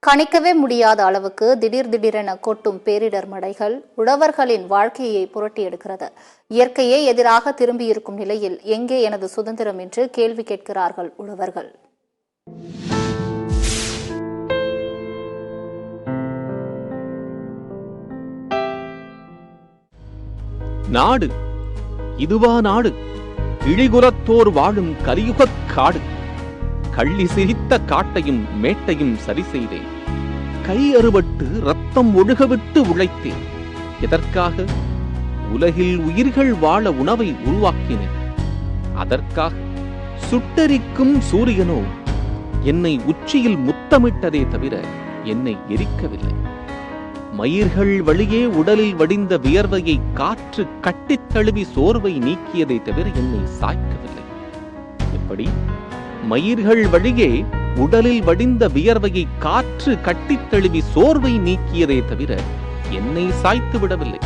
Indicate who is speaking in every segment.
Speaker 1: கணிக்கவே முடியாத அளவுக்கு திடீரென கொட்டும் பேரிடர் மழைகள் உழவர்களின் வாழ்க்கையை புரட்டி எடுக்கிறது. இயற்கையே எதிராக திரும்பியிருக்கும் நிலையில் எங்கே எனது சுதந்திரம் என்று கேள்வி கேட்கிறார்கள் உழவர்கள்.
Speaker 2: நாடு இதுவா நாடு? இழிகுலத்தோர் வாழும் கலியுகக் காடு. கள்ளி சிரித்த காட்டையும் மேட்டையும் சரி செய்தேன். கை அறுபட்டு ரத்தம் ஒழுகவிட்டு உழைத்தேன். எதற்காக? உலகில் உயிர்கள் வாழ உணவை உருவாக்கினேன். அதற்காக சுட்டெரிக்கும் சூரியனோ என்னை உச்சியில் முத்தமிட்டதே தவிர என்னை எரிக்கவில்லை. மயிர்கள் வழியே உடலில் வடிந்த வியர்வையை காற்று கட்டித் தழுவி சோர்வை நீக்கியதை தவிர என்னை சாய்க்கவில்லை. எப்படி? மயிர்கள் வழியே உடலில் வடிந்த வியர்வையை காற்று கட்டித் தழுவி சோர்வை நீக்கியதை தவிர என்னை சாய்த்து விடவில்லை.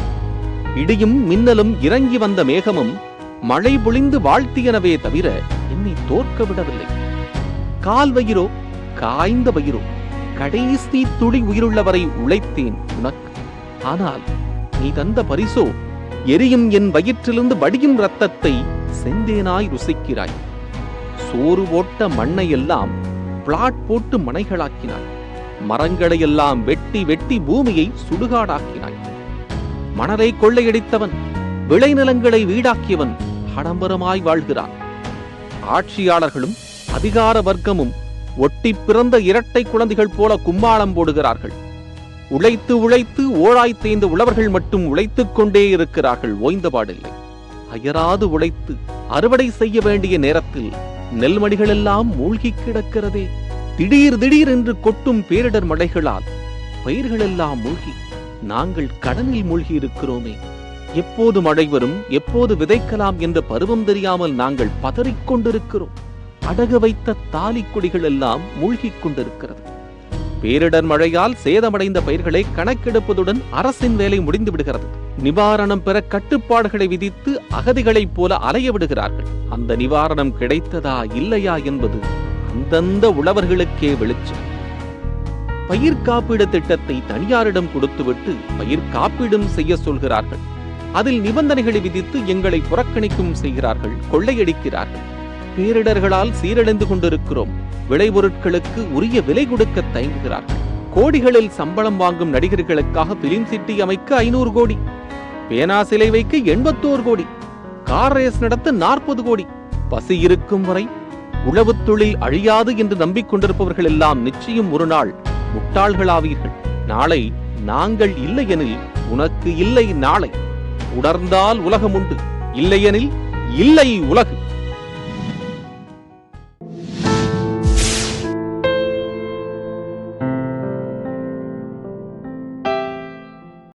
Speaker 2: இடியும் மின்னலும் இறங்கி வந்த மேகமும் மழை பொழிந்து வாழ்த்தியனவே தவிர என்னை தோற்க விடவில்லை. கால் வயிறோ காய்ந்த வயிறோ கடைசி துளி உயிருள்ளவரை உழைத்தேன் உனக்கு. ஆனால் நீ தந்த பரிசோ எரியும் என் வயிற்றிலிருந்து வடியும் ரத்தத்தை செந்தேனாய் ருசிக்கிறாய். சோறு போட்ட மண்ணை எல்லாம் பிளாட் போட்டு மனைகளாக்கினாய். மரங்களை எல்லாம் வெட்டி வெட்டி பூமியை சுடுகாடாக்கினாய். மணலை கொள்ளையடித்தவன், விளைநிலங்களை வீடாக்கியவன் ஆடம்பரமாய் வாழ்கிறான். ஆட்சியாளர்களும் அதிகார வர்க்கமும் ஒட்டி பிறந்த இரட்டை குழந்தைகள் போல கும்மாளம் போடுகிறார்கள். உழைத்து உழைத்து ஓழாய் தேய்ந்த உழவர்கள் மட்டும் உழைத்துக் கொண்டே இருக்கிறார்கள், ஓய்ந்தபாடில்லை. அயராது உழைத்து அறுவடை செய்ய வேண்டிய நேரத்தில் நெல்மணிகள் எல்லாம் மூழ்கி கிடக்கிறதே. திடீர் திடீர் என்று கொட்டும் பேரிடர் மழைகளால் பயிர்கள் எல்லாம் மூழ்கி நாங்கள் கடனில் மூழ்கி இருக்கிறோமே. எப்போது மழை வரும், எப்போது விதைக்கலாம் என்ற பருவம் தெரியாமல் நாங்கள் பதறிக்கொண்டிருக்கிறோம். அடக வைத்த தாலி கொடிகள் எல்லாம் மூழ்கிக் கொண்டிருக்கிறது. பேரிடர் மழையால் சேதமடைந்த பயிர்களை கணக்கெடுப்பதுடன் அரசின் வேலை முடிந்து விடுகிறது. நிவாரணம் பெற கட்டுப்பாடுகளை விதித்து அகதிகளைப் போல அலைய விடுகிறார்கள். அந்த நிவாரணம் கிடைத்ததா இல்லையா என்பது அந்தந்த உழவர்களுக்கே வெளிச்சம். பயிர் காப்பீடு திட்டத்தை தனியாரிடம் கொடுத்துவிட்டு பயிர் காப்பீடும் செய்ய சொல்கிறார்கள். அதில் நிபந்தனைகளை விதித்து எங்களை புறக்கணிக்கும் செய்கிறார்கள், கொள்ளையடிக்கிறார்கள். பேரிடர்களால் சீரடைந்து கொண்டிருக்கிறோம். விளைபொருட்களுக்கு உரிய விலை கொடுக்க தயங்குகிறார்கள். கோடிகளில் சம்பளம் வாங்கும் நடிகர்களுக்காக பிலிம் சிட்டி அமைக்க 500 கோடி, பேனா சிலை வைக்க 81 கோடி, கார் ரேஸ் நடத்த 40 கோடி. பசி இருக்கும் வரை உழவு தொழில் அழியாது என்று நம்பிக்கொண்டிருப்பவர்கள் எல்லாம் நிச்சயம் ஒரு நாள் முட்டாள்களாவீர்கள். நாளை நாங்கள் இல்லையெனில் உனக்கு இல்லை நாளை. உணர்ந்தால் உலகம் உண்டு, இல்லையெனில் இல்லை உலகு.